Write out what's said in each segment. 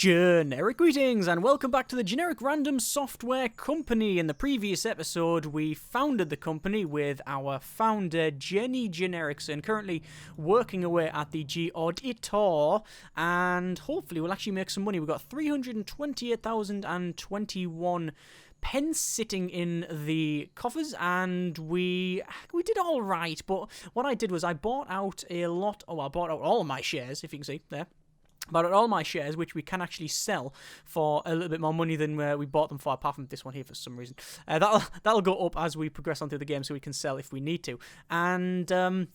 Generic greetings and welcome back to the Generic Random Software Company. In the previous episode, we founded the company with our founder, Jenny Generickson, currently working away at the G-Auditor, and hopefully we'll actually make some money. We've got 328,021 pence sitting in the coffers, and we did all right, but what I did was I bought out I bought out all of my shares, if you can see there. Bought out all my shares, which we can actually sell for a little bit more money than we bought them for, apart from this one here for some reason. That'll go up as we progress on through the game, so we can sell if we need to. And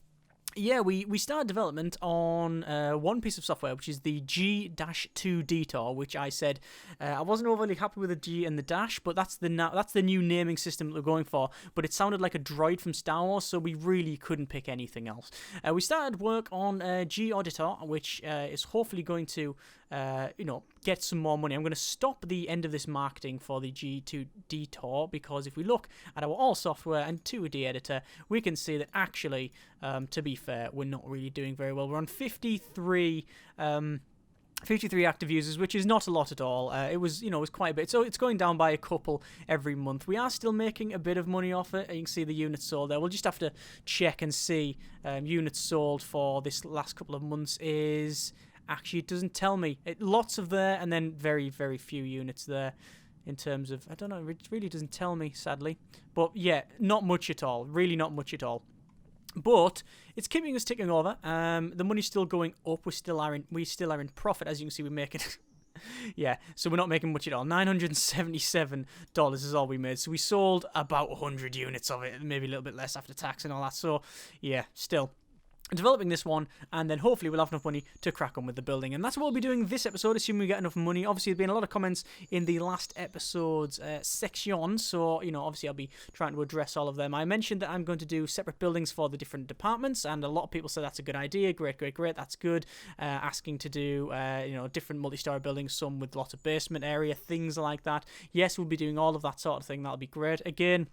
yeah, we started development on one piece of software, which is the G-2 Detour, which I said I wasn't overly happy with the G and the dash, but that's the new naming system that we're going for. But it sounded like a droid from Star Wars, so we really couldn't pick anything else. We started work on G-Auditor, which is hopefully going to get some more money. I'm going to stop the end of this marketing for the G2 Detour, because if we look at our all software and 2D editor, we can see that actually, to be fair, we're not really doing very well. We're on 53 active users, which is not a lot at all. It was quite a bit. So it's going down by a couple every month. We are still making a bit of money off it. You can see the units sold there. We'll just have to check and see. Units sold for this last couple of months is... Actually, it doesn't tell me. Lots of there, and then very, very few units there in terms of... I don't know, it really doesn't tell me, sadly. But yeah, not much at all. Really not much at all. But it's keeping us ticking over. The money's still going up. We still are in profit. As you can see, we're making... yeah, so we're not making much at all. $977 is all we made. So we sold about 100 units of it, maybe a little bit less after tax and all that. So yeah, still... developing this one, and then hopefully we'll have enough money to crack on with the building. And that's what we'll be doing this episode, assuming we get enough money. Obviously, there's been a lot of comments in the last episode's section, so, obviously I'll be trying to address all of them. I mentioned that I'm going to do separate buildings for the different departments, and a lot of people said that's a good idea. Great, that's good. Asking to do, different multi-story buildings, some with lots of basement area, things like that. Yes, we'll be doing all of that sort of thing. That'll be great. Again,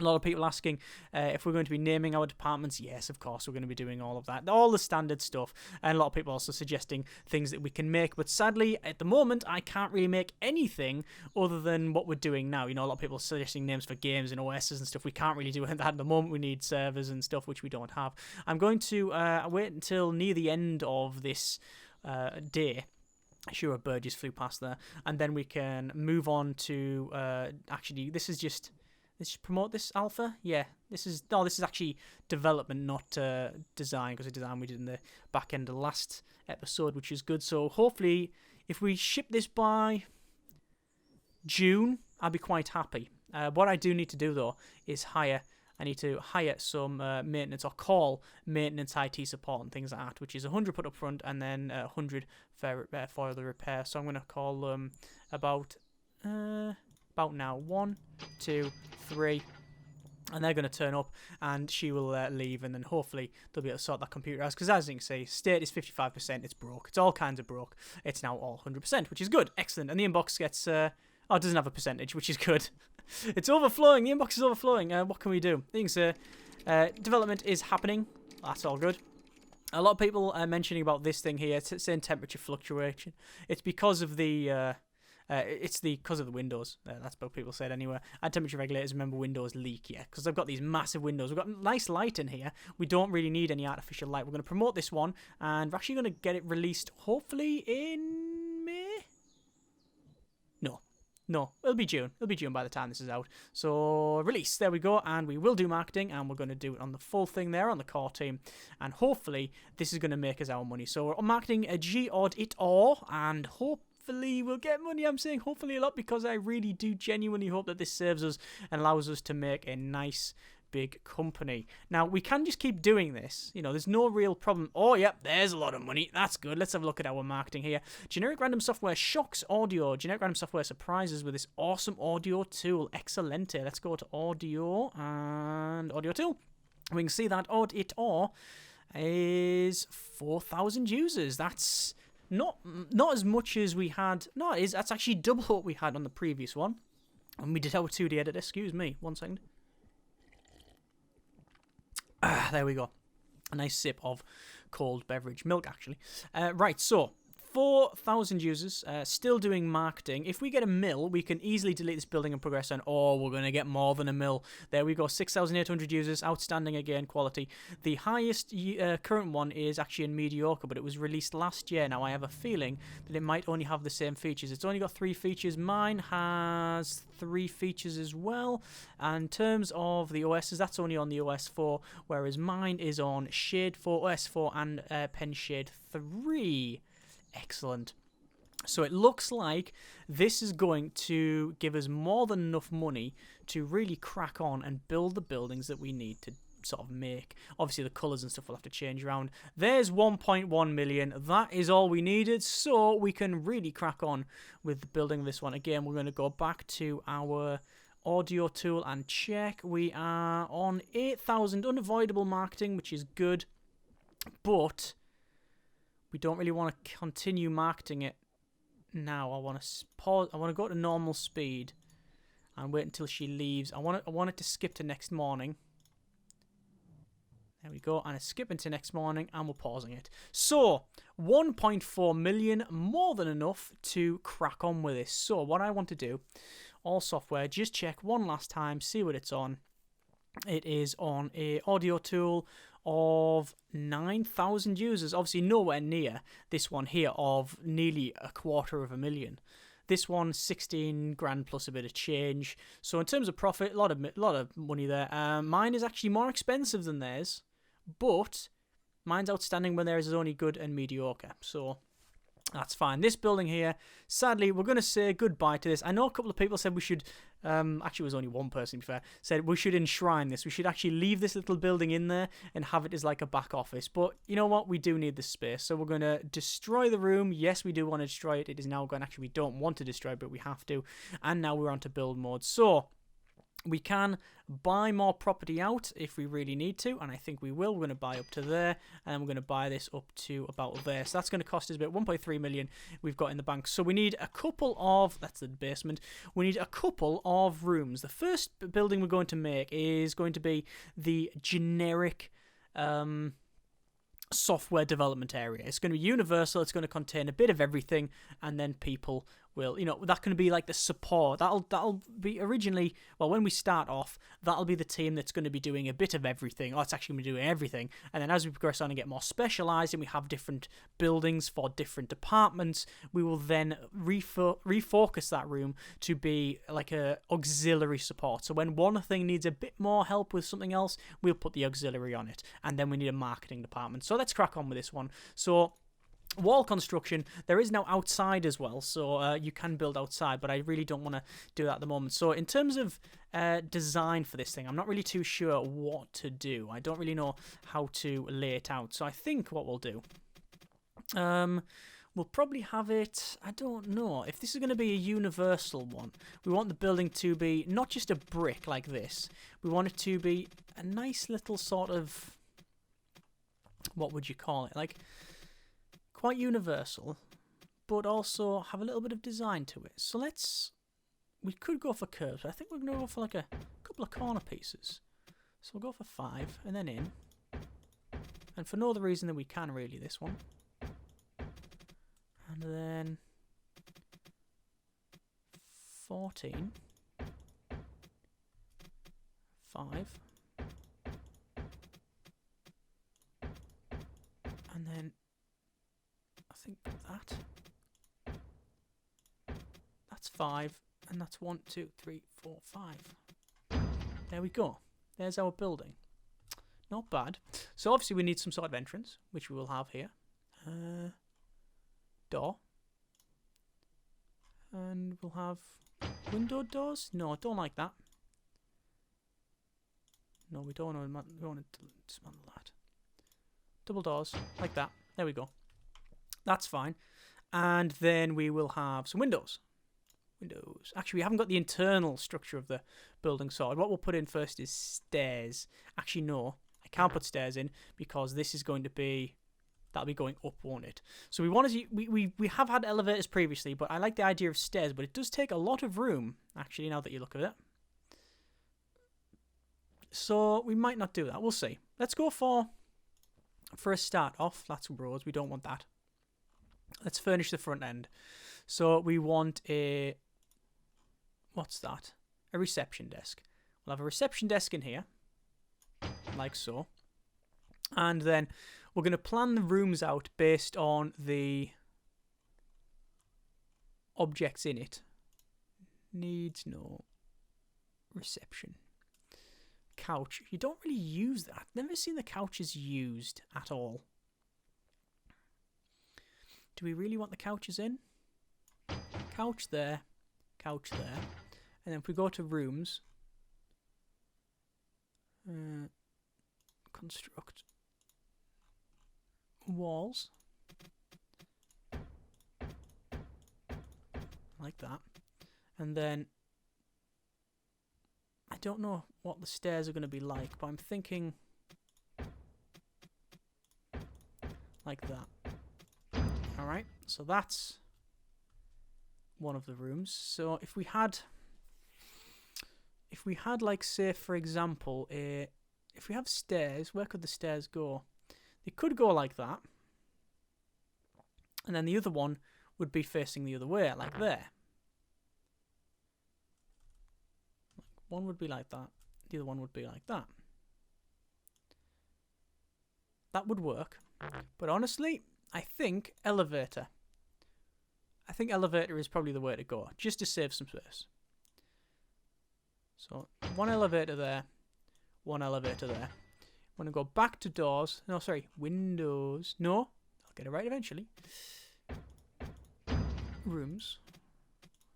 a lot of people asking if we're going to be naming our departments. Yes, of course, we're going to be doing all of that. All the standard stuff. And a lot of people also suggesting things that we can make. But sadly, at the moment, I can't really make anything other than what we're doing now. A lot of people are suggesting names for games and OSs and stuff. We can't really do that at the moment. We need servers and stuff, which we don't have. I'm going to wait until near the end of this day. Sure, a bird just flew past there. And then we can move on to... actually, this is just... Let's just promote this alpha. Yeah, this is actually development, not design, because the design we did in the back end of the last episode, which is good. So hopefully, if we ship this by June, I'll be quite happy. What I do need to do though is I need to hire some maintenance, or call maintenance IT support and things like that, which is 100 put up front and then 100 for the repair. So I'm going to call them about now. 1, 2, 3, and they're going to turn up, and she will leave, and then hopefully they'll be able to sort that computer out, because as you can see, state is 55%, it's broke, it's all kinds of broke. It's now all 100%, which is good, excellent, and the inbox gets, it doesn't have a percentage, which is good. It's overflowing, the inbox is overflowing. What can we do? Things, development is happening, that's all good. A lot of people are mentioning about this thing here, it's saying temperature fluctuation. It's because of the... because of the windows. That's what people said anyway. And temperature regulators, remember, windows leak, yeah, because I've got these massive windows. We've got nice light in here. We don't really need any artificial light. We're going to promote this one, and we're actually going to get it released hopefully in May? No, it'll be June. It'll be June by the time this is out. So, release, there we go, and we will do marketing, and we're going to do it on the full thing there, on the core team, and hopefully this is going to make us our money. So, we're marketing a G-Auditor, and hopefully we'll get money. I'm saying hopefully a lot, because I really do genuinely hope that this serves us and allows us to make a nice big company. Now, we can just keep doing this. There's no real problem. Oh, yep, there's a lot of money. That's good. Let's have a look at our marketing here. Generic Random Software shocks audio. Generic Random Software surprises with this awesome audio tool. Excelente. Let's go to audio and audio tool. We can see that Auditor is 4,000 users. That's not as much as we had. No, that's actually double what we had on the previous one. And we did our 2D editor. Excuse me. 1 second. There we go. A nice sip of cold beverage milk, actually. Right, so 4,000 users, still doing marketing. If we get a mill, we can easily delete this building and progress on. Oh, we're going to get more than a mill. There we go, 6,800 users, outstanding again, quality. The highest current one is actually in mediocre, but it was released last year. Now, I have a feeling that it might only have the same features. It's only got 3 features. Mine has 3 features as well. And in terms of the OSs, that's only on the OS 4, whereas mine is on Shade 4, OS 4, and Pen Shade 3. Excellent. So it looks like this is going to give us more than enough money to really crack on and build the buildings that we need to sort of make. Obviously the colours and stuff will have to change around. There's 1.1 million. That is all we needed, so we can really crack on with building this one. Again, we're going to go back to our audio tool and check. We are on 8,000 unavoidable marketing, which is good, but we don't really want to continue marketing it now. I want to pause. I want to go to normal speed and wait until she leaves. I want it to skip to next morning. There we go, and it's skipping to next morning, and we're pausing it. So 1.4 million, more than enough to crack on with this. So what I want to do, all software, just check one last time, see what it's on. It is on a audio tool of 9,000 users, obviously nowhere near this one here of nearly 250,000. This one 16 grand plus a bit of change. So in terms of profit, a lot of money there. Mine is actually more expensive than theirs, but mine's outstanding when theirs is only good and mediocre. So that's fine. This building here, sadly, we're going to say goodbye to this. I know a couple of people said we should, actually it was only one person, to be fair, said we should enshrine this. We should actually leave this little building in there and have it as like a back office. But you know what? We do need this space. So we're going to destroy the room. Yes, we do want to destroy it. It is now gone. Actually, we don't want to destroy it, but we have to. And now we're on to build mode. So we can buy more property out if we really need to, and I think we will. We're going to buy up to there, and we're going to buy this up to about there. So that's going to cost us about 1.3 million we've got in the bank. So we need a couple of, that's the basement, we need a couple of rooms. The first building we're going to make is going to be the generic software development area. It's going to be universal. It's going to contain a bit of everything, and then people will, you know, that can be like the support. That'll be originally, well, when we start off, that'll be the team that's going to be doing a bit of everything. Oh, it's actually going to be doing everything. And then as we progress on and get more specialized and we have different buildings for different departments, we will then refocus that room to be like a auxiliary support. So when one thing needs a bit more help with something else, we'll put the auxiliary on it. And then we need a marketing department. So let's crack on with this one. So wall construction, there is now outside as well, so you can build outside, but I really don't want to do that at the moment. So in terms of design for this thing, I'm not really too sure what to do. I don't really know how to lay it out. So I think what we'll do, we'll probably have it, I don't know, if this is going to be a universal one, we want the building to be not just a brick like this, we want it to be a nice little sort of, what would you call it, like quite universal, but also have a little bit of design to it. So we could go for curves, but I think we're going to go for like a couple of corner pieces. So we'll go for 5 and then in. And for no other reason than we can really, this one. And then 14. 5. And then I think that's 5, and that's 1, 2, 3, 4, 5. There we go. There's our building. Not bad. So obviously we need some sort of entrance, which we will have here. Door. And we'll have window doors. No, I don't like that. No, we don't want to dismantle that. Double doors, like that. There we go. That's fine. And then we will have some windows. Actually, we haven't got the internal structure of the building sorted. What we'll put in first is stairs. Actually, no. I can't put stairs in because this is going to be, that'll be going up, won't it? So we want to, we have had elevators previously, but I like the idea of stairs, but it does take a lot of room, actually, now that you look at it. So we might not do that. We'll see. Let's go for a start off. That's roads. We don't want that. Let's furnish the front end. So we want a... What's that? A reception desk. We'll have a reception desk in here, like so. And then we're going to plan the rooms out based on the objects in it. Needs no reception. Couch. You don't really use that. I've never seen the couches used at all. Do we really want the couches in? Couch there. Couch there. And then if we go to rooms, construct walls, like that. And then I don't know what the stairs are going to be like, but I'm thinking like that. Alright, so that's one of the rooms. So if we had like, say for example, if we have stairs, where could the stairs go? They could go like that. And then the other one would be facing the other way, like there. One would be like that. The other one would be like that. That would work. But honestly, I think elevator. I think elevator is probably the way to go, just to save some space. So, one elevator there, one elevator there. I'm going to go back to doors. No, sorry, windows. No, I'll get it right eventually. Rooms.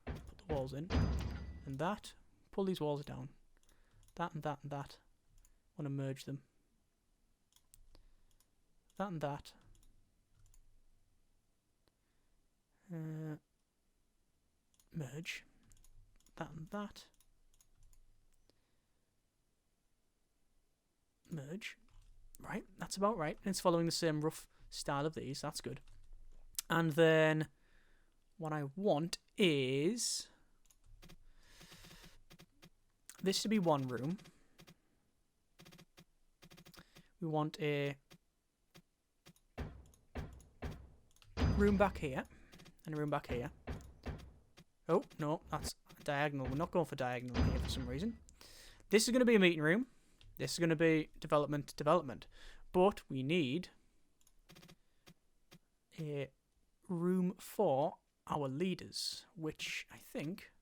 Put the walls in. And that. Pull these walls down. That and that and that. I want to merge them. That and that. Merge. That and that. Merge. Right, that's about right. It's following the same rough style of these. That's good. And then what I want is this to be one room. We want a room back here and a room back here. Oh, no, that's diagonal. We're not going for diagonal here for some reason. This is going to be a meeting room. This is going to be development. But we need a room for our leaders, which I think,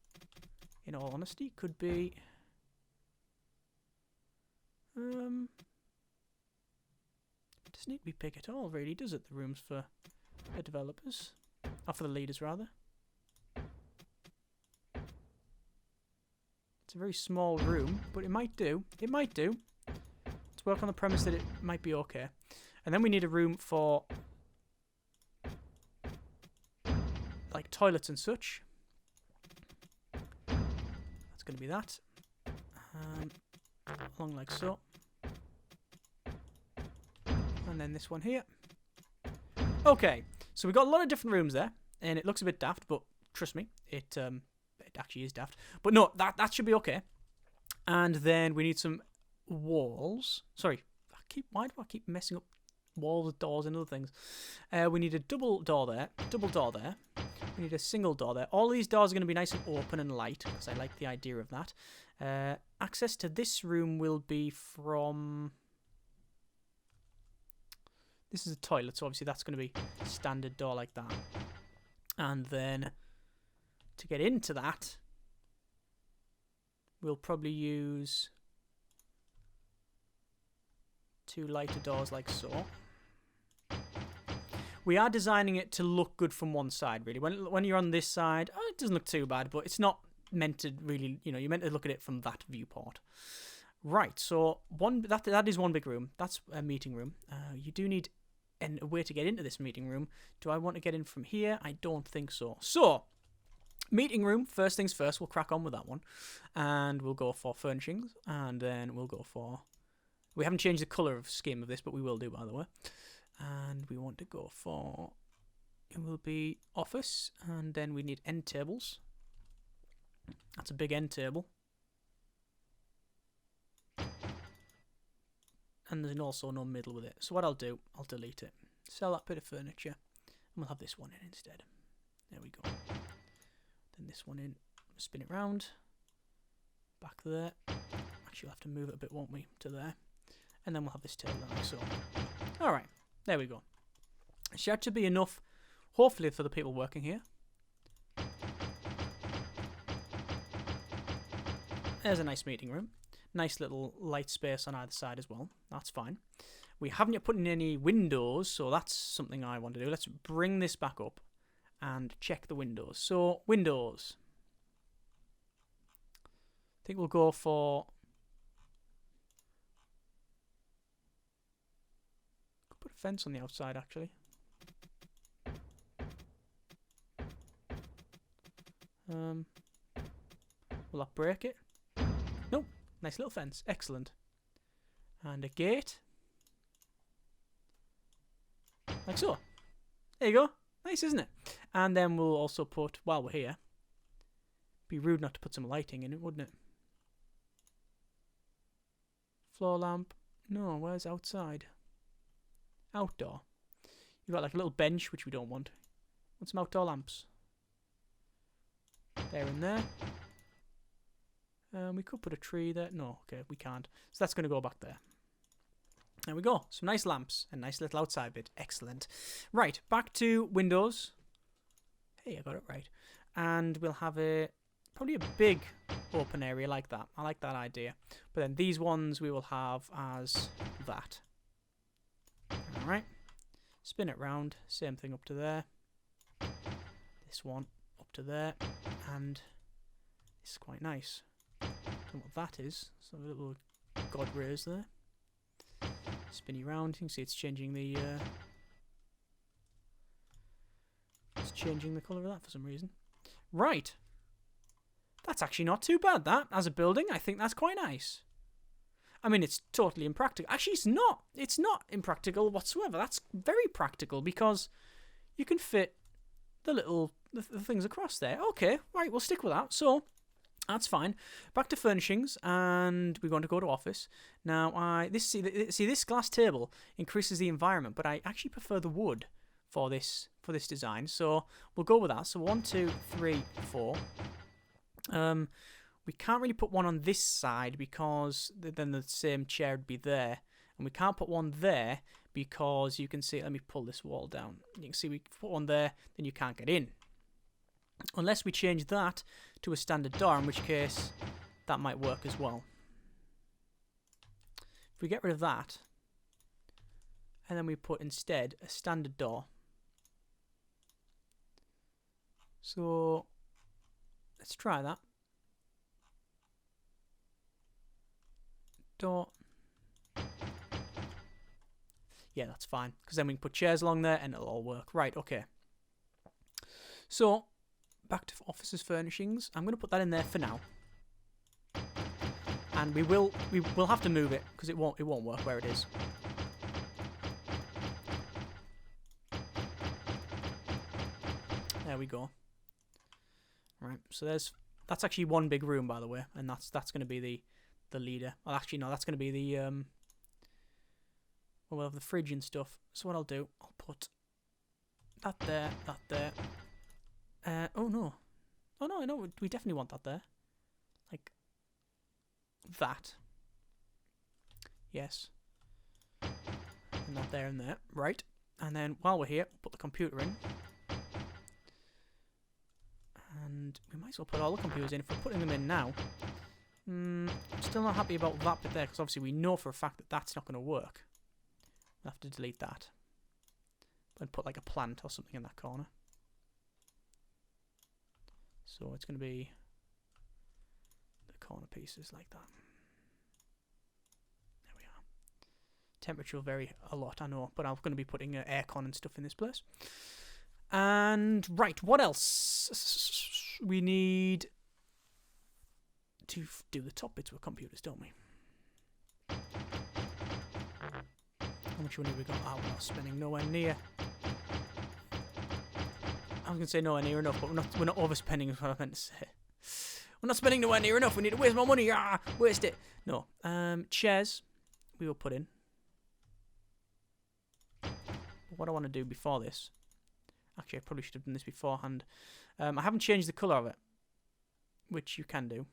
in all honesty, could be... doesn't need to be big at all, really, does it? The rooms for the developers. Or for the leaders, rather. It's a very small room, but it might do. It might do. Let's work on the premise that it might be okay. And then we need a room for like toilets and such. That's going to be that. Along like so. And then this one here. Okay, so we've got a lot of different rooms there, and it looks a bit daft, but trust me, it actually is daft. But no, that should be okay. And then we need some walls. Sorry, why do I keep messing up walls, doors, and other things? We need a double door there. We need a single door there. All these doors are going to be nice and open and light, because I like the idea of that. Access to this room will be from... This is a toilet, so obviously that's going to be a standard door like that. And then to get into that, we'll probably use two lighter doors like so. We are designing it to look good from one side, really. When you're on this side, it doesn't look too bad, but it's not meant to really, you're meant to look at it from that viewport. Right, so that is one big room. That's a meeting room. You do need a way to get into this meeting room. Do I want to get in from here? I don't think so. So, meeting room, first things first, we'll crack on with that one. And we'll go for furnishings, and then we'll go for... We haven't changed the colour of scheme of this, but we will do, by the way. And we want to go for... It will be office, and then we need end tables. That's a big end table. And there's also no middle with it. So what I'll do, I'll delete it. Sell that bit of furniture. we'll have this one in instead. There we go. Then this one in. Spin it round. Back there. Actually, we'll have to move it a bit, won't we, to there. And then we'll have this tail like so. Alright, there we go. It should actually be enough, hopefully, for the people working here. There's a nice meeting room. Nice little light space on either side as well. That's fine. We haven't yet put in any windows, so that's something I want to do. Let's bring this back up and check the windows. So, windows. I think we'll go for... Could put a fence on the outside, actually. Will that break it? Nope. Nice little fence. Excellent. And a gate. Like so. There you go. Nice, isn't it? And then we'll also put, while we're here, be rude not to put some lighting in it, wouldn't it? Floor lamp. No, where's outside? Outdoor. You've got like a little bench, which we don't want. Want some outdoor lamps. There and there. We could put a tree there. No, okay, we can't. So that's going to go back there. There we go. Some nice lamps. A nice little outside bit. Excellent. Right, back to windows. Hey, I got it right. And we'll have probably a big open area like that. I like that idea. But then these ones we will have as that. Alright. Spin it round. Same thing up to there. This one up to there. And this is quite nice. Don't know what that is. Some little god rays there. Spinny round. You can see it's changing the colour of that for some reason. Right. That's actually not too bad, that. As a building, I think that's quite nice. I mean, it's totally impractical. Actually, it's not. It's not impractical whatsoever. That's very practical because you can fit the things across there. Okay, right, we'll stick with that. So, that's fine. Back to furnishings, and we're going to go to office. Now, see this glass table increases the environment, but I actually prefer the wood for this design. So we'll go with that. So 1, 2, 3, 4. We can't really put one on this side because then the same chair would be there, and we can't put one there because you can see. Let me pull this wall down. You can see we put one there, then you can't get in. Unless we change that to a standard door, in which case that might work as well. If we get rid of that, and then we put instead a standard door. So let's try that. Door. Yeah, that's fine, because then we can put chairs along there and it'll all work. Right, okay. So back to offices furnishings. I'm going to put that in there for now, and we will have to move it because it won't work where it is. There we go. Right, so that's actually one big room, by the way, and that's going to be the leader. Well, actually no, that's going to be the we'll have the fridge and stuff. So what I'll do, I'll put that there, that there. Oh no, we definitely want that there, like that. Yes, and that there and there. Right, and then while we're here, we'll put the computer in. And we might as well put all the computers in if we're putting them in now. Still not happy about that bit there because obviously we know for a fact that that's not going to work. We'll have to delete that. And put like a plant or something in that corner. So it's going to be the corner pieces like that. There we are. Temperature will vary a lot, I know, but I'm going to be putting aircon and stuff in this place. And right, what else? We need to do the top bits with computers, don't we? How much money have we got? Oh, we're not spending nowhere near. I was going to say nowhere near enough, but we're not overspending is what I meant to say. We're not spending nowhere near enough. We need to waste more money. Ah, waste it. No. Chairs we will put in. But what I want to do before this, Actually, I probably should have done this beforehand. I haven't changed the colour of it, which you can do.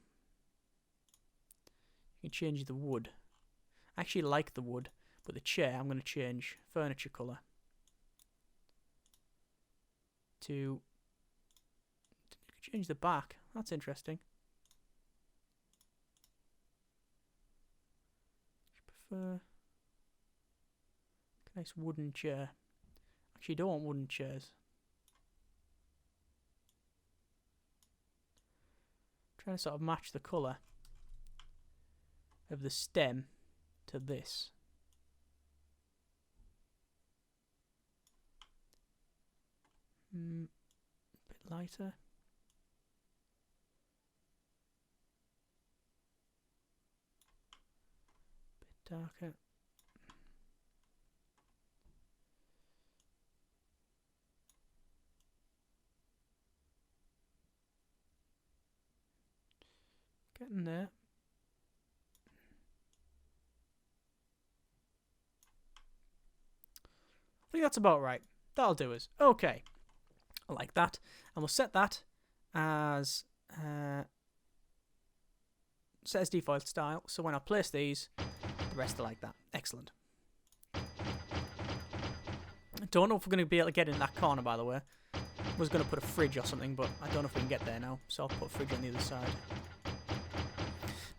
You can change the wood. I actually like the wood, but the chair, I'm going to change furniture colour to change the back. That's interesting. I prefer a nice wooden chair. Actually, don't want wooden chairs. Trying to sort of match the colour of the stem to this. A bit lighter. Bit darker. Getting there. I think that's about right. That'll do us. Okay. I like that. And we'll set that as set as default style. So when I place these, the rest are like that. Excellent. I don't know if we're going to be able to get in that corner, by the way. I was going to put a fridge or something, but I don't know if we can get there now. So I'll put a fridge on the other side.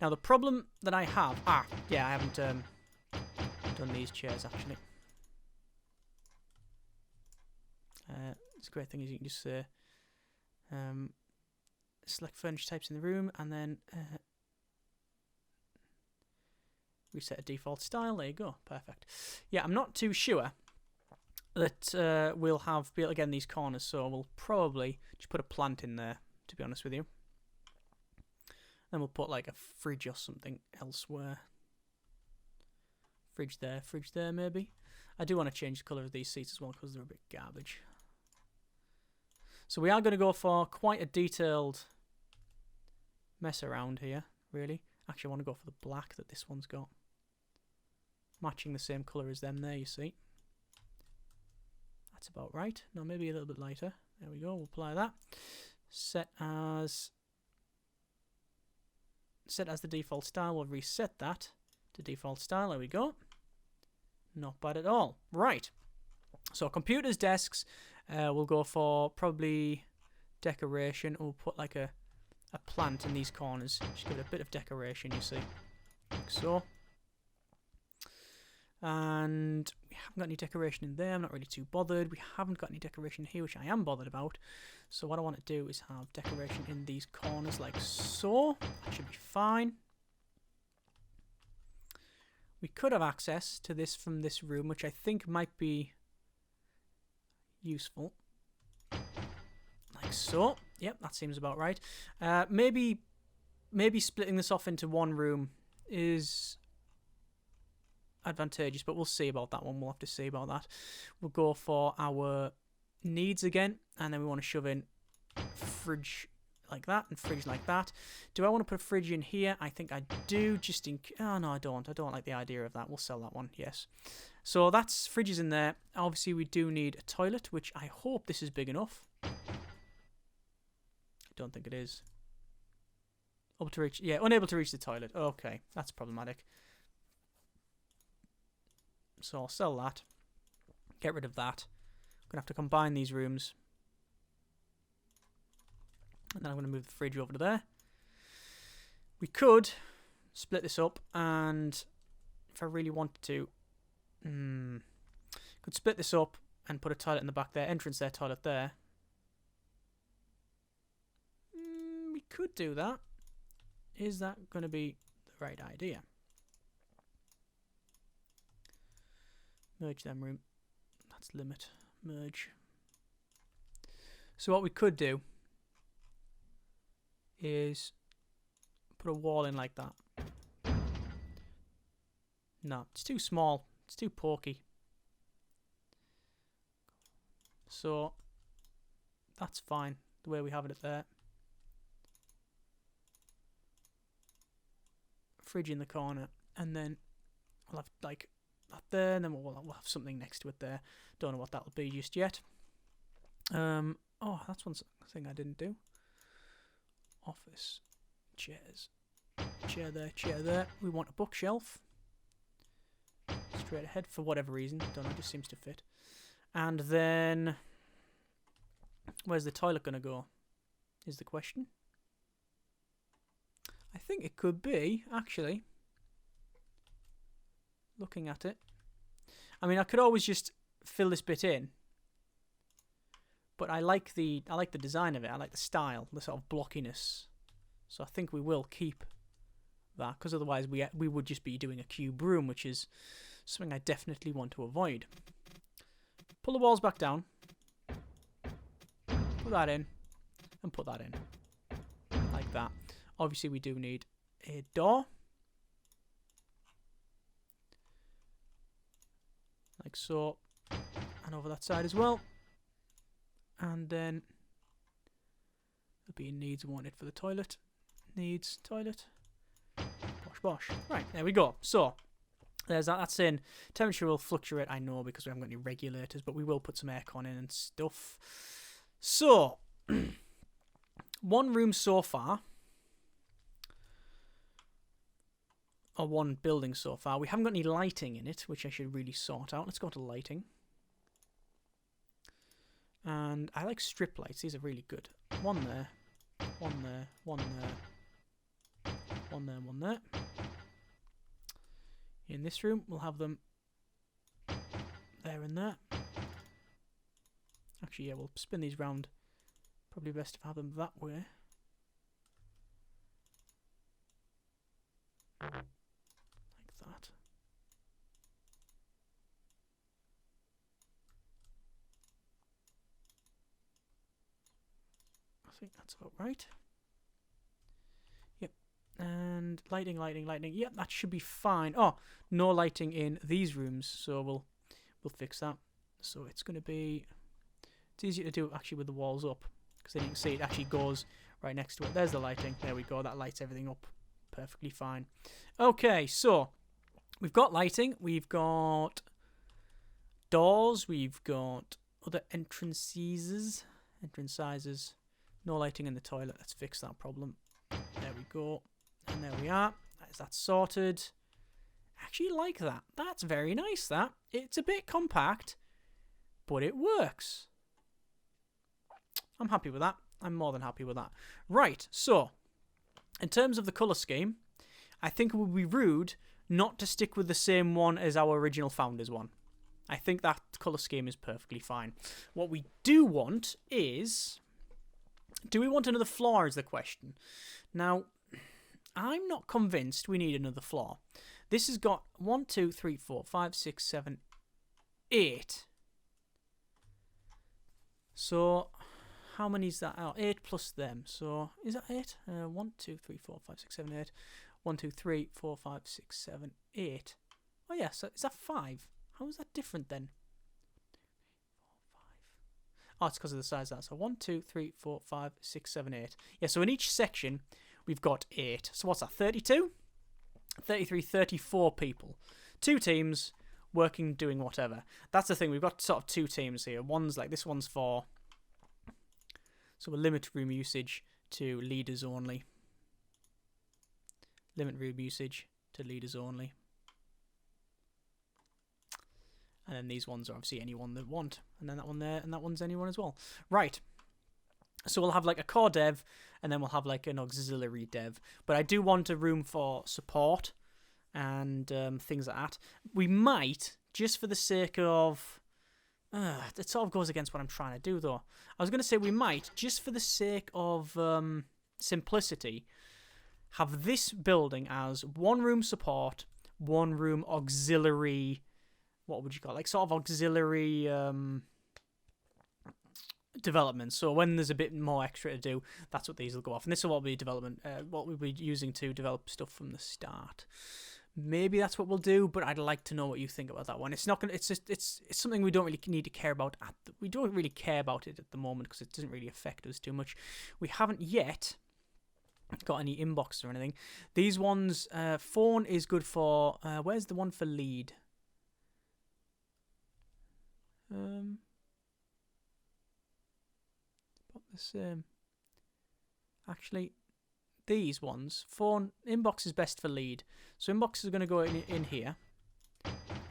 Now the problem that I have... yeah, I haven't done these chairs, actually. It's a great thing is you can just select furniture types in the room and then reset a default style. There you go. Perfect. Yeah, I'm not too sure that we'll be able to get in these corners, so we'll probably just put a plant in there, to be honest with you. Then we'll put like a fridge or something elsewhere. Fridge there maybe. I do want to change the colour of these seats as well because they're a bit garbage. So we are going to go for quite a detailed mess around here, really. Actually, I want to go for the black that this one's got. Matching the same colour as them there, you see. That's about right. No, maybe a little bit lighter. There we go, we'll apply that. Set as the default style. We'll reset that to default style. There we go. Not bad at all. Right. So computers, desks, we'll go for probably decoration. We'll put like a plant in these corners. Just give it a bit of decoration, you see. Like so. And we haven't got any decoration in there. I'm not really too bothered. We haven't got any decoration here, which I am bothered about. So what I want to do is have decoration in these corners like so. That should be fine. We could have access to this from this room, which I think might be useful. Like so. Yep, that seems about right. Maybe splitting this off into one room is advantageous, but we'll see about that one. We'll have to see about that. We'll go for our needs again, and then we want to shove in fridge like that and fridge like that. Do I want to put a fridge in here? I think I do, just in... Oh, no, I don't. I don't like the idea of that. We'll sell that one, yes. So that's fridges in there. Obviously, we do need a toilet, which I hope this is big enough. I don't think it is. Able to reach... Yeah, unable to reach the toilet. Okay, that's problematic. So I'll sell that. Get rid of that. I'm going to have to combine these rooms. And then I'm going to move the fridge over to there. We could split this up, and if I really wanted to, could split this up and put a toilet in the back there, entrance there, toilet there. We could do that. Is that going to be the right idea? Merge them room. That's limit. Merge. So what we could do is put a wall in like that. No, it's too small. It's too porky. So that's fine the way we have it there. Fridge in the corner, and then we'll have like that there, and then we'll have something next to it there. Don't know what that'll be just yet. Oh, that's one thing I didn't do. Office. Chairs. Chair there, chair there. We want a bookshelf. Straight ahead for whatever reason. Don't know, it just seems to fit. And then... where's the toilet going to go? Is the question. I think it could be, actually. Looking at it. I mean, I could always just fill this bit in. But I like the design of it. I like the style, the sort of blockiness. So I think we will keep that, because otherwise we would just be doing a cube room, which is something I definitely want to avoid. Pull the walls back down. Put that in. And put that in. Like that. Obviously we do need a door. Like so. And over that side as well. And then there'll be needs wanted for the toilet. Needs toilet. Bosh bosh. Right, there we go. So there's that. That's in. Temperature will fluctuate, I know, because we haven't got any regulators, but we will put some aircon in and stuff. So one room so far, or one building so far. We haven't got any lighting in it, which I should really sort out. Let's go to lighting. And I like strip lights. These are really good. One there. One there. One there. One there. One there. In this room, we'll have them there and there. Actually, yeah, we'll spin these round. Probably best if I have them that way. Like that. I think that's about right. Yep. And lighting, lighting, lighting. Yep, that should be fine. Oh, no lighting in these rooms, so we'll fix that. So it's going to be... it's easier to do actually with the walls up, because then you can see it actually goes right next to it. There's the lighting. There we go. That lights everything up perfectly fine. Okay, so we've got lighting. We've got doors. We've got other entrances. No lighting in the toilet. Let's fix that problem. There we go. And there we are. Is that sorted? I actually like that. That's very nice, that. It's a bit compact, but it works. I'm happy with that. I'm more than happy with that. Right, so, in terms of the colour scheme, I think it would be rude not to stick with the same one as our original Founders one. I think that colour scheme is perfectly fine. What we do want is... do we want another floor is the question. Now, I'm not convinced we need another floor. This has got 1, 2, 3, 4, 5, 6, 7, 8. So... how many is that out? 8 plus them. So, is that 8? 1, 2, 3, 4, 5, 6, 7, 8. 1, 2, 3, 4, 5, 6, 7, 8. Oh, yeah. So, is that 5? How is that different then? 4, 5. Oh, it's because of the size of that. So, 1, 2, 3, 4, 5, 6, 7, 8. Yeah, so in each section, we've got 8. So, what's that? 32? 33, 34 people. 2 teams working, doing whatever. That's the thing. We've got sort of 2 teams here. One's like, this one's for... so we'll limit room usage to leaders only. Limit room usage to leaders only. And then these ones are obviously anyone that want. And then that one there, and that one's anyone as well. Right. So we'll have like a core dev, and then we'll have like an auxiliary dev. But I do want a room for support and things like that. We might, just for the sake of... it sort of goes against what I'm trying to do, though. I was going to say we might, just for the sake of simplicity, have this building as 1 room support, 1 room auxiliary... what would you call it? Like, sort of auxiliary development. So when there's a bit more extra to do, that's what these will go off. And this will be development, what we'll be using to develop stuff from the start. Maybe that's what we'll do, but I'd like to know what you think about that one. It's not gonna. It's just it's something we don't really need to care about. We don't really care about it at the moment because it doesn't really affect us too much. We haven't yet got any inbox or anything. These ones, phone is good for. Where's the one for lead? the same. Actually, these ones, phone inbox is best for lead. So inbox is going to go in here,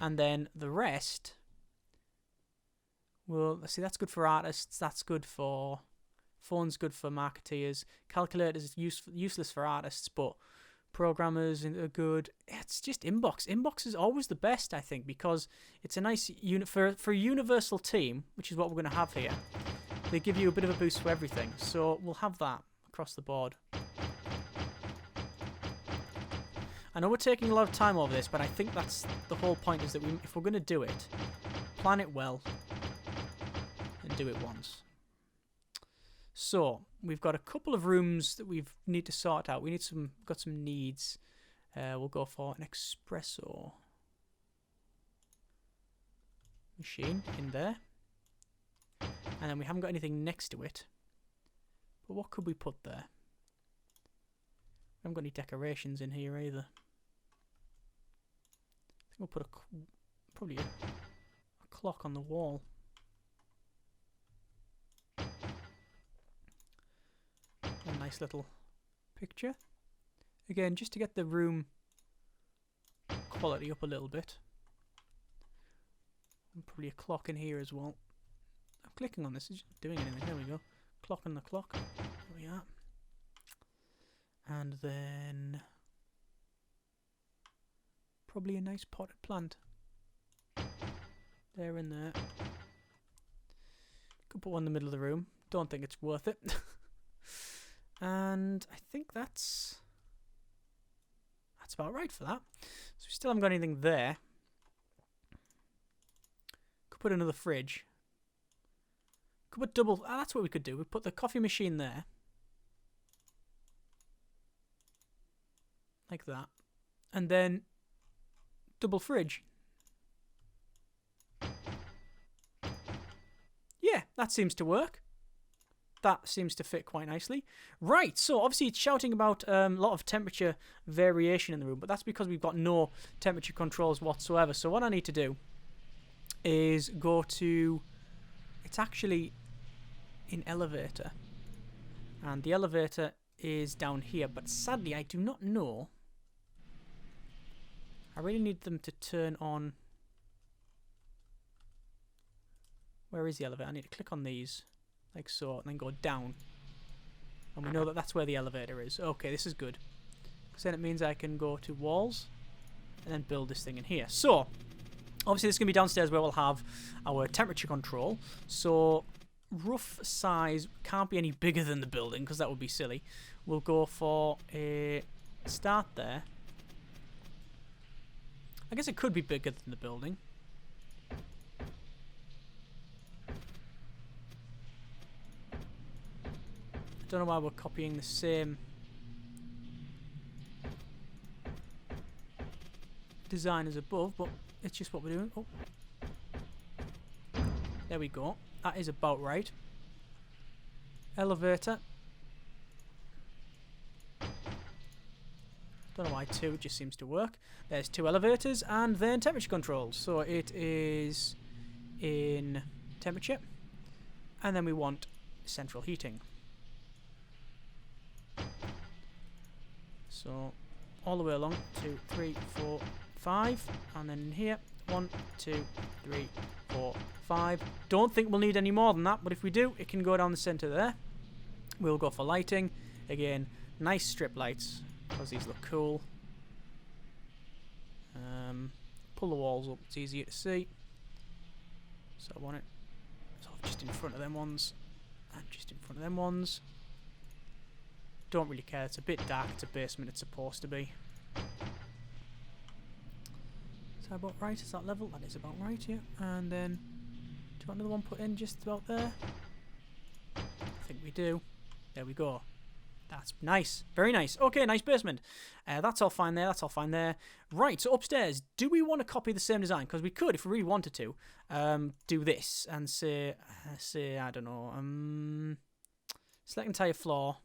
and then the rest. Well, see, that's good for artists. That's good for phone's good for marketeers. Calculators is useless for artists, but programmers are good. It's just inbox. Inbox is always the best, I think, because it's a nice unit for a universal team, which is what we're going to have here. They give you a bit of a boost for everything, so we'll have that across the board. I know we're taking a lot of time over this, but I think that's the whole point, is that if we're going to do it, plan it well and do it once. So we've got a couple of rooms that we need to sort out. Got some needs. We'll go for an espresso machine in there, and then we haven't got anything next to it. But what could we put there? We haven't got any decorations in here either. I think we'll put probably a clock on the wall. A nice little picture. Again, just to get the room quality up a little bit. And probably a clock in here as well. I'm clicking on this, it's not doing anything. There we go. Clock on the clock. There we are. And then probably a nice potted plant. There and there. Could put one in the middle of the room. Don't think it's worth it. And I think that's about right for that. So we still haven't got anything there. Could put another fridge. Could put double. That's what we could do. We put the coffee machine there, like that, and then double fridge. Yeah, that seems to work. That seems to fit quite nicely. Right, so obviously it's shouting about a lot of temperature variation in the room, but that's because we've got no temperature controls whatsoever. So what I need to do is go to... It's actually in elevator. And the elevator is down here, but sadly I do not know. I really need them to turn on... Where is the elevator? I need to click on these. Like so, and then go down. And we know that that's where the elevator is. Okay, this is good. Because then it means I can go to walls and then build this thing in here. So, obviously this is going to be downstairs where we'll have our temperature control. So, rough size can't be any bigger than the building because that would be silly. We'll go for a start there. I guess it could be bigger than the building. I don't know why we're copying the same design as above, but it's just what we're doing. Oh, there we go. That is about right. Elevator. Don't know why two, it just seems to work. There's two elevators and then temperature controls. So it is in temperature, and then we want central heating. So all the way along, 2, 3, 4, 5, and then in here, 1, 2, 3, 4, 5. Don't think we'll need any more than that, but if we do, it can go down the center there. We'll go for lighting. Again, nice strip lights, because these look cool. Pull the walls up, it's easier to see. So I want it sort of just in front of them ones, and just in front of them ones. Don't really care, it's a bit dark, it's a basement, it's supposed to be. Is that about right? Is that level? That is about right, yeah. And then, do you want another one put in just about there? I think we do. There we go. That's nice. Very nice. Okay, nice basement. That's all fine there, that's all fine there. Right, so upstairs, do we want to copy the same design? Because we could, if we really wanted to, do this and say, I don't know, select entire floor.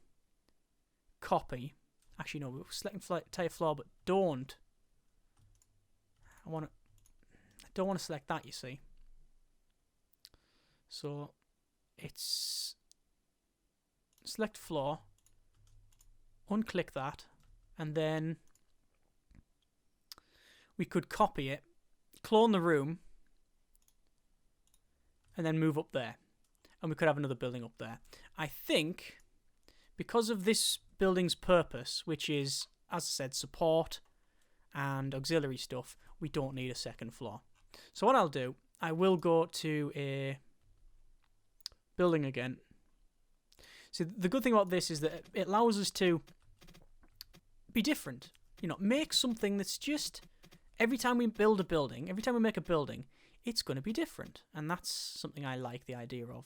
Copy. Actually, no, we'll select entire floor, but don't. I don't want to select that, you see. So it's select floor, unclick that, and then we could copy it, clone the room, and then move up there. And we could have another building up there. I think because of this building's purpose, which is, as I said, support and auxiliary stuff, we don't need a second floor. So what I'll do, I will go to a building again. So the good thing about this is that it allows us to be different. You know, make something that's just, every time we build a building, every time we make a building, it's going to be different. And that's something I like the idea of.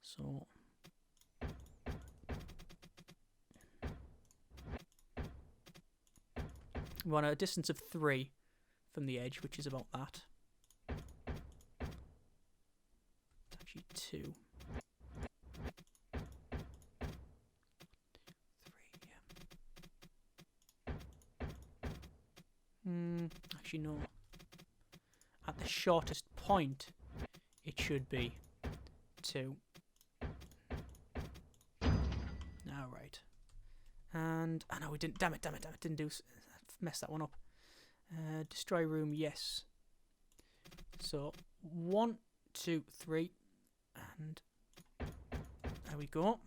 So we want a distance of 3 from the edge, which is about that. It's actually 2. 3, yeah. Actually, no. At the shortest point, it should be 2. Alright. And, oh no, we didn't, damn it, didn't do, mess that one up. Destroy room, yes. So, 1, 2, 3, and there we go.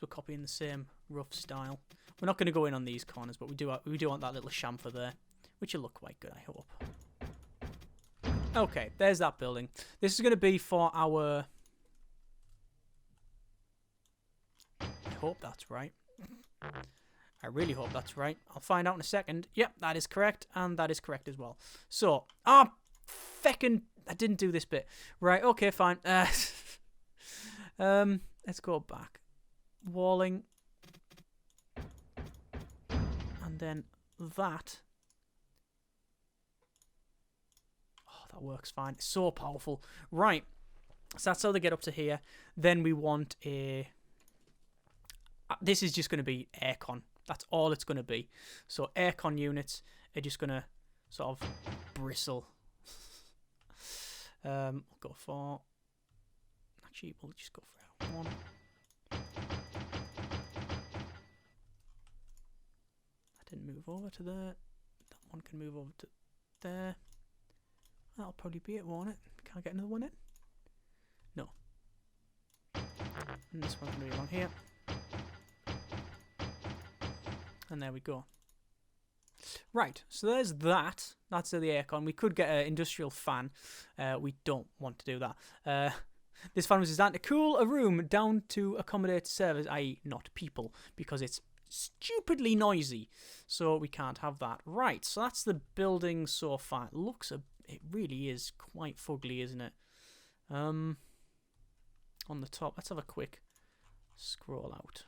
We're copying the same rough style. We're not going to go in on these corners, but we do want that little chamfer there, which will look quite good, I hope. Okay, there's that building. This is going to be for our... I hope that's right. I really hope that's right. I'll find out in a second. Yep, that is correct, and that is correct as well. So, feckin', I didn't do this bit. Right, okay, fine. Let's go back. Walling, and then that. Oh, that works fine. It's so powerful. Right, so that's how they get up to here. Then we want a... This is just going to be aircon. That's all it's going to be. So aircon units are just going to sort of bristle. We'll go for... Actually, we'll just go for 1. Didn't move over to there. That one can move over to there. That'll probably be it, won't it? Can't get another one in? No. And this one's going to be along here. And there we go. Right, so there's that. That's the aircon. We could get an industrial fan. We don't want to do that. This fan was designed to cool a room down to accommodate servers, i.e. not people, because it's stupidly noisy, so we can't have that. Right, so that's the building so far. It really is quite fugly, isn't it? On the top, let's have a quick scroll out.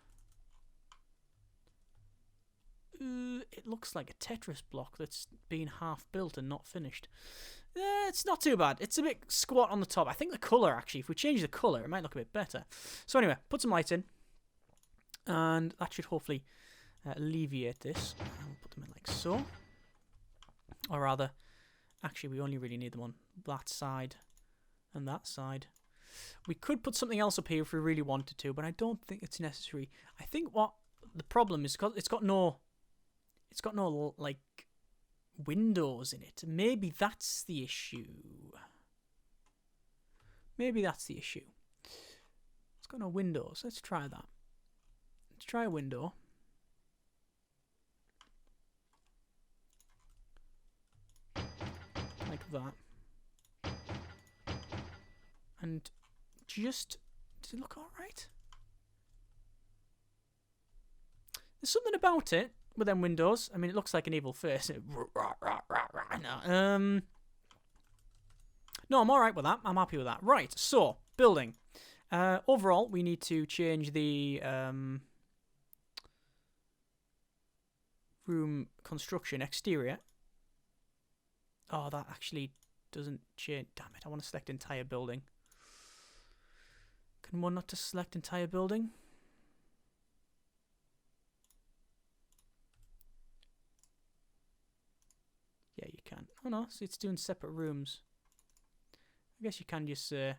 It looks like a Tetris block that's been half built and not finished. It's not too bad. It's a bit squat on the top. I think the colour, actually, if we change the colour, it might look a bit better. So anyway, put some lights in. And that should hopefully alleviate this. And we'll put them in like so. Or rather, actually we only really need them on that side and that side. We could put something else up here if we really wanted to, but I don't think it's necessary. I think what the problem is, because it's got no like windows in it. Maybe that's the issue. Maybe that's the issue. It's got no windows. Let's try that. Let's try a window. Like that. And just... Does it look alright? There's something about it with them windows. I mean, it looks like an evil face. No, no, I'm alright with that. I'm happy with that. Right, so, building. Overall, we need to change the room construction exterior. Oh, that actually doesn't change. Damn it, I want to select entire building. Can one not just select entire building? Oh no, see, it's doing separate rooms. I guess you can just say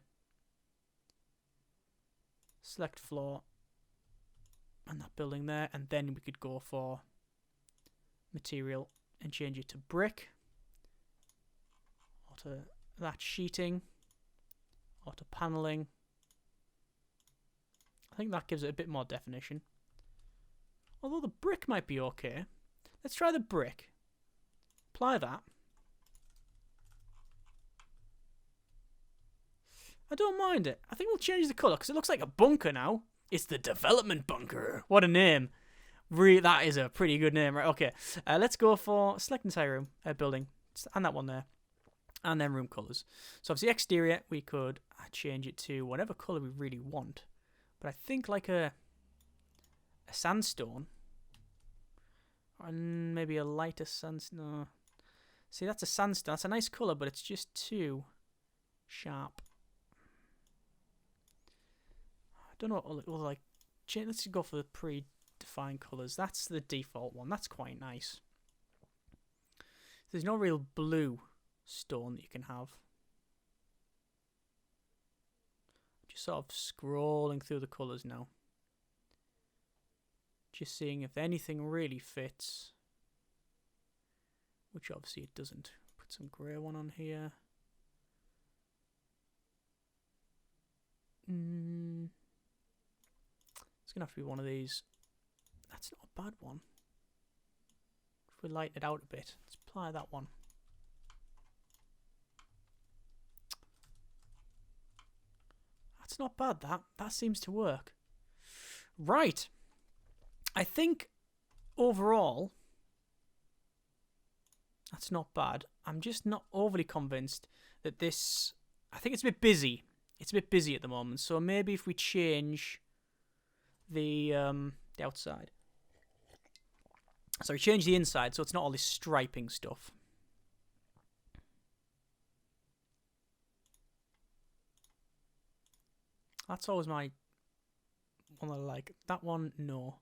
select floor and that building there, and then we could go for material and change it to brick, or to that sheeting, or to paneling. I think that gives it a bit more definition. Although the brick might be okay. Let's try the brick. Apply that. I don't mind it. I think we'll change the colour because it looks like a bunker now. It's the development bunker. What a name. That is a pretty good name, right? Okay, let's go for select entire room, building, and that one there. And then room colours. So obviously exterior, we could change it to whatever colour we really want. But I think like a sandstone. Or maybe a lighter sandstone. No. See, that's a sandstone. That's a nice colour, but it's just too sharp. I don't know what like. Let's go for the predefined colours. That's the default one. That's quite nice. There's no real blue stone that you can have. Just sort of scrolling through the colours now. Just seeing if anything really fits. Which obviously it doesn't. Put some grey one on here. It's going to have to be one of these. That's not a bad one. If we lighten it out a bit, let's apply that one. That's not bad, that seems to work. Right. I think overall that's not bad. I'm just not overly convinced that this... I think it's a bit busy. It's a bit busy at the moment. So maybe if we change the outside. Sorry, change the inside so it's not all this striping stuff. That's always my one that I like. That one, no.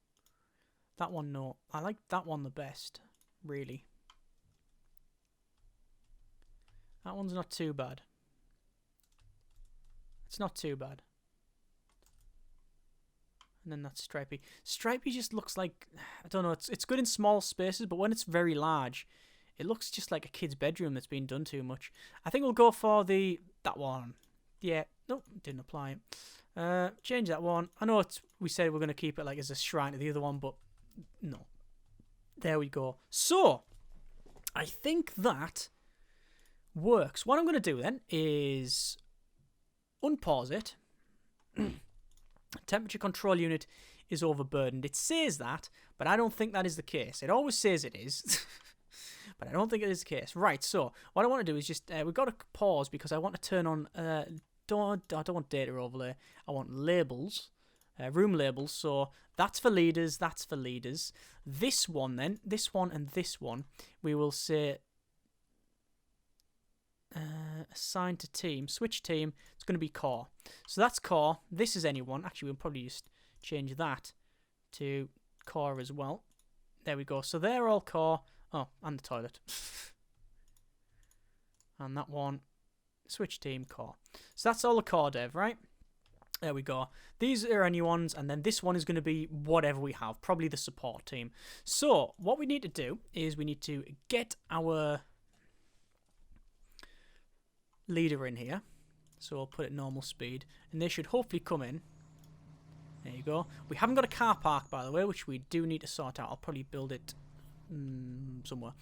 That one, no. I like that one the best, really. That one's not too bad. It's not too bad. And then that's stripy. Stripy just looks like, I don't know, it's good in small spaces, but when it's very large, it looks just like a kid's bedroom that's been done too much. I think we'll go for that one. Yeah, nope, didn't apply it. Change that one. I know we said we're going to keep it like as a shrine to the other one, but no. There we go. So, I think that works. What I'm going to do then is unpause it. Temperature control unit is overburdened. It says that, but I don't think that is the case. It always says it is, but I don't think it is the case. Right, so what I want to do is just, we've got to pause because I want to turn on, I don't want data overlay. I want labels, room labels. So that's for leaders, that's for leaders. This one then, this one and this one, we will say assign to team, switch team, it's going to be core. So that's core. This is anyone. Actually, we'll probably just change that to core as well. There we go. So they're all core. Oh, and the toilet. And that one, switch team, core. So that's all the core dev, right? There we go. These are any ones, and then this one is going to be whatever we have, probably the support team. So what we need to do is we need to get our leader in here. So I'll put it normal speed, and they should hopefully come in. There you go. We haven't got a car park, by the way, which we do need to sort out. I'll probably build it somewhere.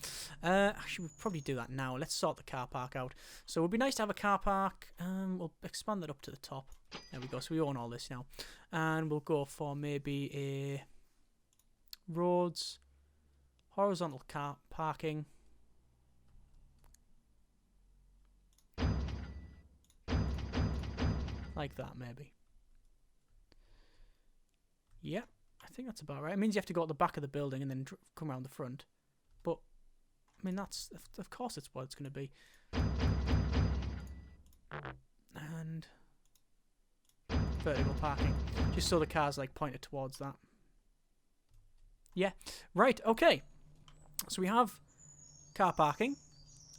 Actually, we'll probably do that now. Let's sort the car park out. So it would be nice to have a car park. We'll expand that up to the top. There we go. So we own all this now. And we'll go for maybe a roads, horizontal car parking. Like that, maybe. Yeah, I think that's about right. It means you have to go at the back of the building and then come around the front. But, I mean, that's, of course it's what it's going to be. And vertical parking. Just so the car's, like, pointed towards that. Yeah, right, okay. So we have car parking.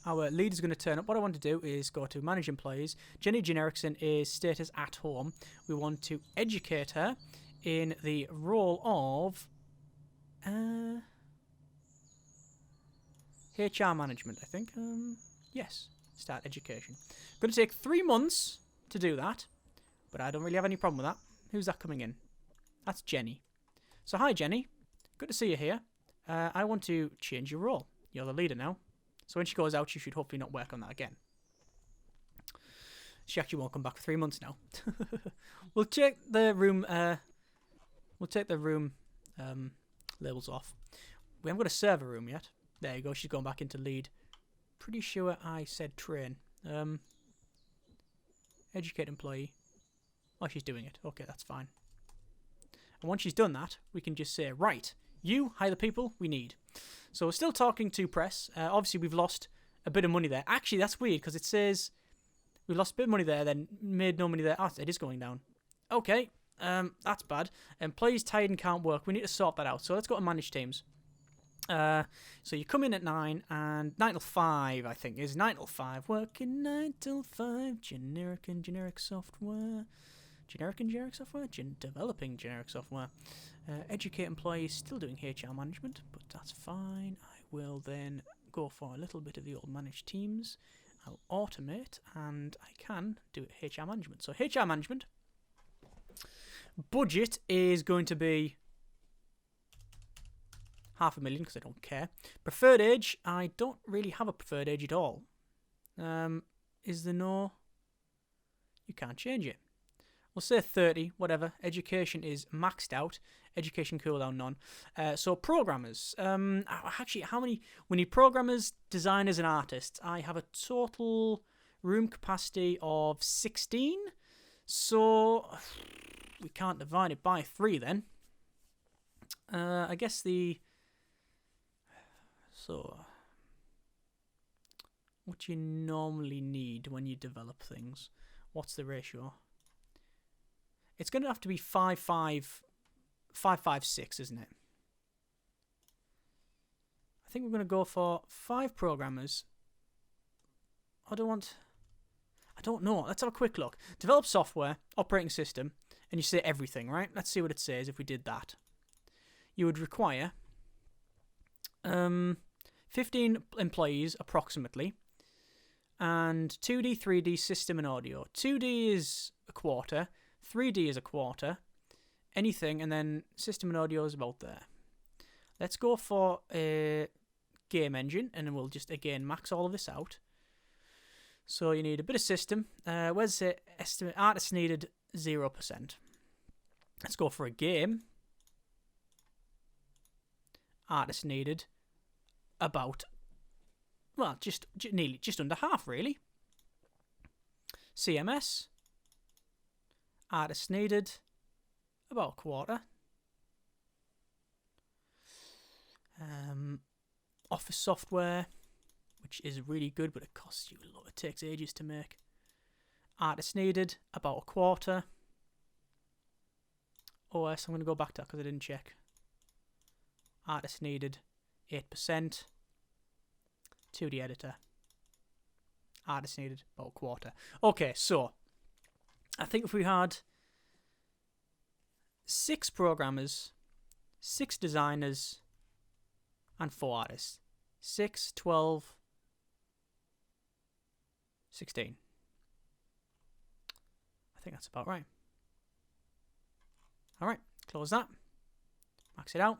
Our lead is going to turn up. What I want to do is go to manage employees. Jenny Generickson is status at home. We want to educate her in the role of HR management, I think. Yes, start education. Going to take 3 months to do that, but I don't really have any problem with that. Who's that coming in? That's Jenny. So hi, Jenny. Good to see you here. I want to change your role. You're the leader now. So when she goes out, she should hopefully not work on that again. She actually won't come back for 3 months now. We'll check the room. We'll take the room labels off. We haven't got a server room yet. There you go. She's gone back into lead. Pretty sure I said train. Educate employee. Oh, she's doing it. Okay, that's fine. And once she's done that, we can just say, right, you hire the people we need. So we're still talking to press. Obviously, we've lost a bit of money there. Actually, that's weird because it says we lost a bit of money there, then made no money there. Oh, it is going down. Okay, that's bad. Employees tired and can't work. We need to sort that out. So let's go to manage teams. So you come in at 9 and 9 till 5, I think, is 9 till 5. Working 9 till 5. Generic and generic software. Developing generic software. Educate employees, still doing HR management, but that's fine. I will then go for a little bit of the old managed teams. I'll automate, and I can do HR management. So HR management. Budget is going to be $500,000 because I don't care. Preferred age, I don't really have a preferred age at all. Is there no? You can't change it. We'll say 30, whatever. Education is maxed out. Education cooldown none. So programmers. Actually, how many? We need programmers, designers, and artists. I have a total room capacity of 16. So we can't divide it by 3 then. I guess So what you normally need when you develop things. What's the ratio? It's going to have to be 5, 6, isn't it? I think we're going to go for 5 programmers. I don't know. Let's have a quick look. Develop software, operating system, and you say everything, right? Let's see what it says if we did that. You would require 15 employees approximately, and 2D, 3D system and audio. 2D is a quarter. 3D is a quarter, anything, and then system and audio is about there. Let's go for a game engine, and then we'll just, again, max all of this out. So you need a bit of system. Where's the estimate? Artists needed 0%. Let's go for a game. Artists needed about, well, just under half, really. CMS. Artists needed about a quarter. Office software, which is really good, but it costs you a lot. It takes ages to make. Artists needed about a quarter. OS, I'm going to go back to that because I didn't check. Artists needed 8%. 2D editor. Artists needed about a quarter. Okay, so I think if we had 6 programmers, 6 designers, and 4 artists. 6, 12, 16. I think that's about right. Alright, close that. Max it out.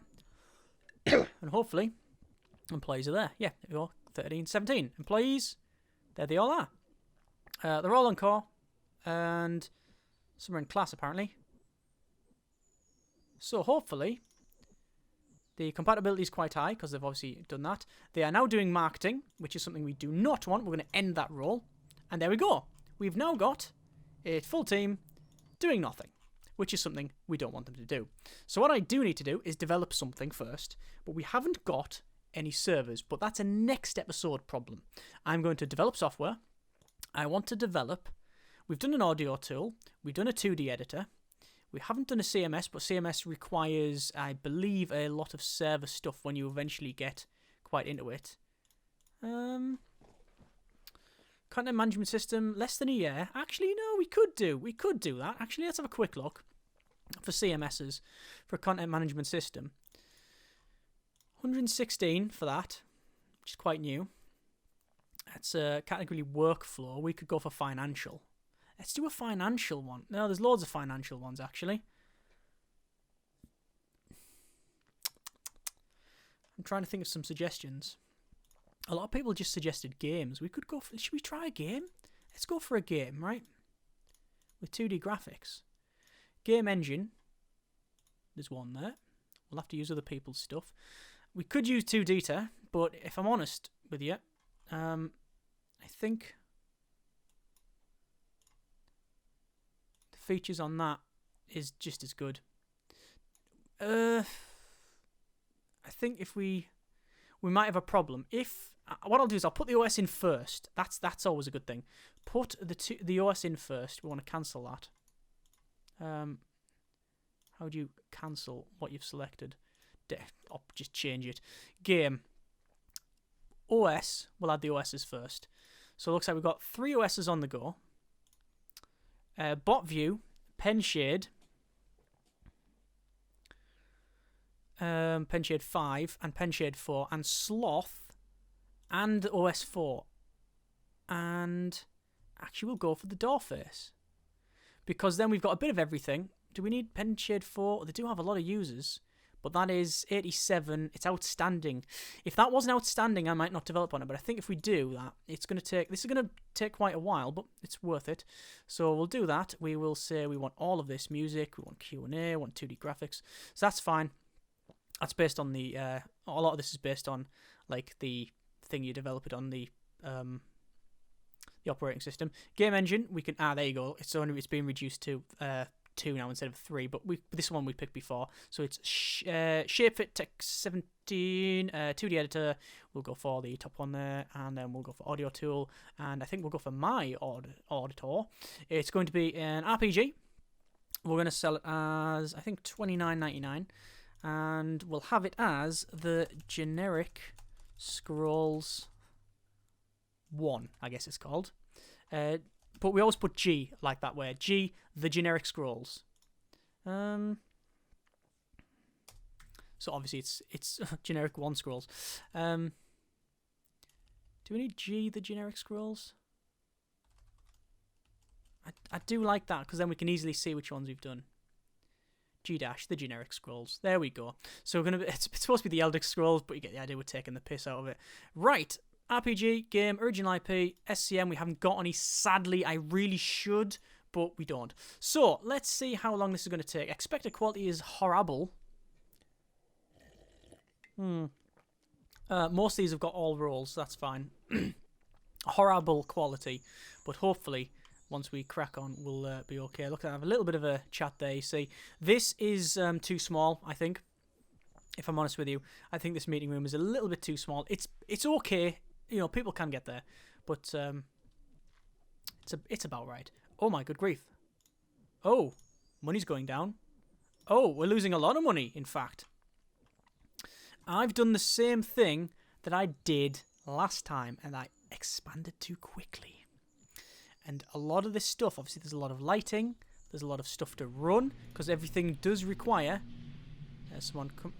And hopefully, employees are there. Yeah, there we go. 13, 17. Employees, there they all are. They're all on core. And some are in class, apparently. So hopefully, the compatibility is quite high because they've obviously done that. They are now doing marketing, which is something we do not want. We're going to end that role. And there we go. We've now got a full team doing nothing, which is something we don't want them to do. So what I do need to do is develop something first, but we haven't got any servers, but that's a next episode problem. I'm going to develop software. I want to develop. We've done an audio tool. We've done a 2D editor. We haven't done a CMS, but CMS requires, I believe, a lot of server stuff when you eventually get quite into it. Content management system, less than a year. Actually, no, we could do that. Actually, let's have a quick look for CMSs, for a content management system. 116 for that, which is quite new. That's a category workflow. We could go for financial. Let's do a financial one. No, there's loads of financial ones, actually. I'm trying to think of some suggestions. A lot of people just suggested games. We could go for... Should we try a game? Let's go for a game, right? With 2D graphics. Game engine. There's one there. We'll have to use other people's stuff. We could use 2Data, but if I'm honest with you, I think the features on that is just as good. I think if we might have a problem. If what I'll do is I'll put the OS in first. That's always a good thing. Put the OS in first. We want to cancel that. How do you cancel what you've selected? I'll just change it. Game. OS. We'll add the OSs first. So it looks like we've got 3 OSs on the go. Bot view, Penshade, Penshade 5 and Penshade 4 and Sloth and OS 4. And actually we'll go for the door face, because then we've got a bit of everything. Do we need Penshade 4? They do have a lot of users, but that is 87. It's outstanding. If that wasn't outstanding, I might not develop on it, but I think if we do that, it's going to take... This is going to take quite a while, but it's worth it. So we'll do that. We will say we want all of this music, we want Q&A, we want 2D graphics. So that's fine. That's based on the... a lot of this is based on, like, the thing you develop it on, the operating system. Game engine, we can... there you go. It's been reduced to... 2 now instead of 3, but this one we picked before, so it's Shapefit Text 17, 2D editor. We'll go for the top one there, and then we'll go for audio tool, and I think we'll go for my auditor. It's going to be an RPG. We're going to sell it as, I think, $29.99, and we'll have it as the generic Scrolls 1, I guess it's called. But we always put G like that way. G, the generic Scrolls. So obviously it's generic 1 Scrolls. Do we need G, the generic Scrolls? I do like that, because then we can easily see which ones we've done. G dash, the generic Scrolls. There we go. So we're it's supposed to be the Elder Scrolls, but you get the idea. We're taking the piss out of it. Right. RPG, game, original IP, SCM, we haven't got any. Sadly, I really should, but we don't. So, let's see how long this is going to take. Expected quality is horrible. Most of these have got all roles, so that's fine. Horrible quality, but hopefully, once we crack on, we'll be okay. Look, I have a little bit of a chat there, you see. This is too small, I think. If I'm honest with you, I think this meeting room is a little bit too small. It's okay. You know, people can get there, but it's about right. Oh my good grief. Oh, money's going down. Oh, we're losing a lot of money, in fact. I've done the same thing that I did last time, and I expanded too quickly. And a lot of this stuff, obviously there's a lot of lighting, there's a lot of stuff to run, because everything does require...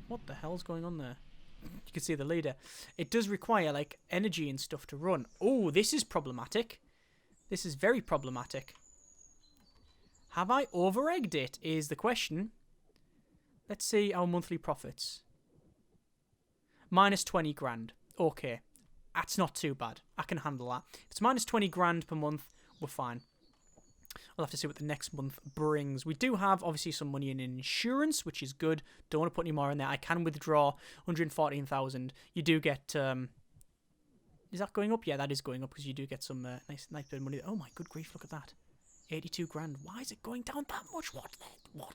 what the hell's going on there? You can see the leader. It does require, like, energy and stuff to run. Oh, this is problematic. This is very problematic. Have I over-egged it, is the question. Let's see our monthly profits. Minus 20 grand. Okay. That's not too bad. I can handle that. If it's minus 20 grand per month, we're fine. We'll have to see what the next month brings. We do have, obviously, some money in insurance, which is good. Don't want to put any more in there. I can withdraw 114,000. You do get... is that going up? Yeah, that is going up, because you do get some nice bit of money. Oh, my good grief, look at that. 82 grand. Why is it going down that much? What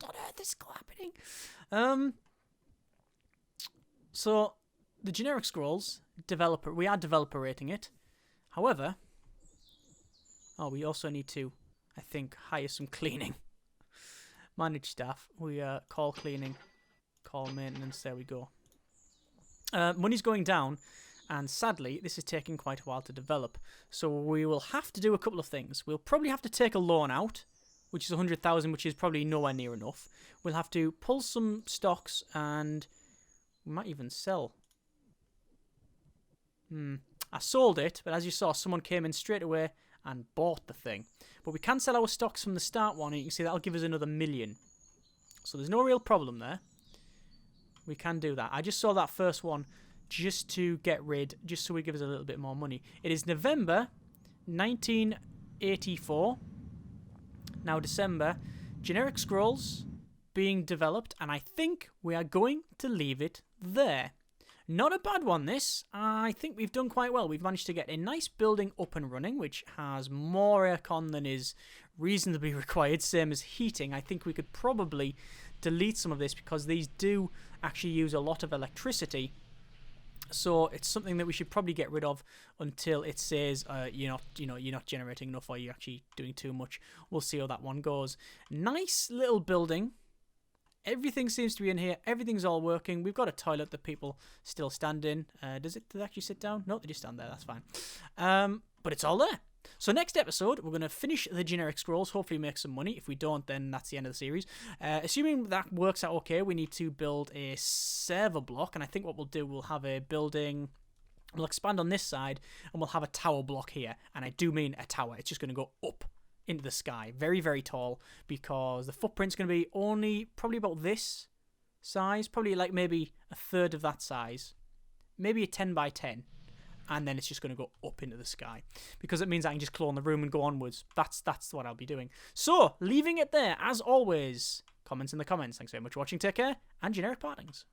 on earth is happening? So, the generic Scrolls, developer... We are developer rating it. However... Oh, we also need to... I think hire some cleaning. Manage staff. We call cleaning, call maintenance. There we go. Money's going down, And sadly, this is taking quite a while to develop. So we will have to do a couple of things. We'll probably have to take a loan out, which is 100,000, which is probably nowhere near enough. We'll have to pull some stocks, and we might even sell. I sold it, but as you saw, someone came in straight away and bought the thing. But we can sell our stocks from the start one, and you can see that'll give us another 1 million. So there's no real problem there. We can do that. I just saw that first one just to get rid, just so it gives us a little bit more money. It is November 1984. Now December. Generic scrolls being developed, and I think we are going to leave it there. Not a bad one, this. I think we've done quite well. We've managed to get a nice building up and running, which has more aircon than is reasonably required, same as heating. I think we could probably delete some of this because these do actually use a lot of electricity. So it's something that we should probably get rid of until it says you're not generating enough, or you're actually doing too much. We'll see how that one goes. Nice little building. Everything seems to be in here. Everything's all working. We've got a toilet that people still stand in. Do they actually sit down? No, they just stand there. That's fine. But it's all there. So next episode, we're going to finish the generic scrolls, hopefully make some money. If we don't, then that's the end of the series. Assuming that works out okay, we need to build a server block. And I think what we'll do, we'll have a building... We'll expand on this side, and we'll have a tower block here. And I do mean a tower. It's just going to go up into the sky. Very, very tall, because the footprint's going to be only probably about this size. Probably like maybe a third of that size. Maybe a 10 by 10. And then it's just going to go up into the sky, because it means I can just clone the room and go onwards. That's what I'll be doing. So, leaving it there, as always. Comments in the comments. Thanks very much for watching. Take care, and generic partings.